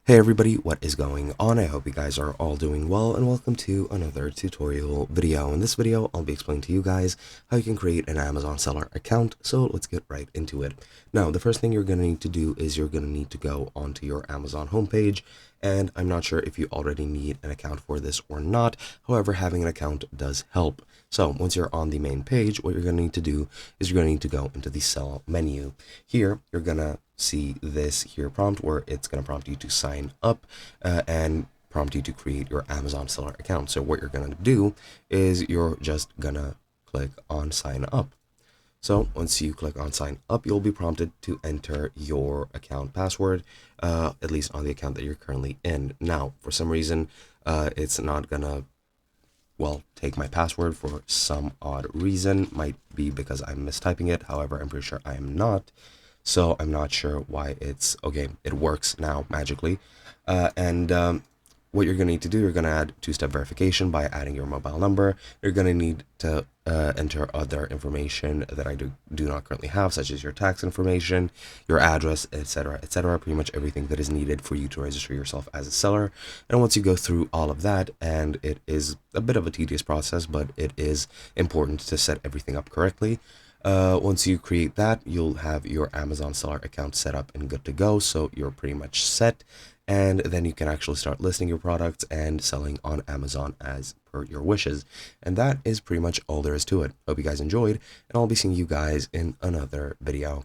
Hey everybody, what is going on? I hope you guys are all doing well, and welcome to another tutorial video. In this video, I'll be explaining to you guys how you can create an Amazon seller account, so let's get right into it. Now, the first thing you're going to need to do is you're going to need to go onto your Amazon homepage, and I'm not sure if you already need an account for this or not. However, having an account does help. So once you're on the main page, what you're going to need to do is you're going to need to go into the sell menu. Here, you're going to see this here prompt where it's going to prompt you to sign up and prompt you to create your Amazon seller account. So what you're going to do is you're just going to click on sign up. So once you click on sign up, you'll be prompted to enter your account password, at least on the account that you're currently in. Now, for some reason, it's not gonna, take my password for some odd reason. Might be because I'm mistyping it. However, I'm pretty sure I am not. So I'm not sure why it's okay. It works now magically. And what you're going to need to do, you're going to add two-step verification by adding your mobile number. You're going to need to enter other information that I do not currently have, such as your tax information, your address, etc., etc. Pretty much everything that is needed for you to register yourself as a seller. And once you go through all of that, and it is a bit of a tedious process, but it is important to set everything up correctly. Once you create that, you'll have your Amazon seller account set up and good to go. So you're pretty much set. And then you can actually start listing your products and selling on Amazon as per your wishes. And that is pretty much all there is to it. Hope you guys enjoyed, and I'll be seeing you guys in another video.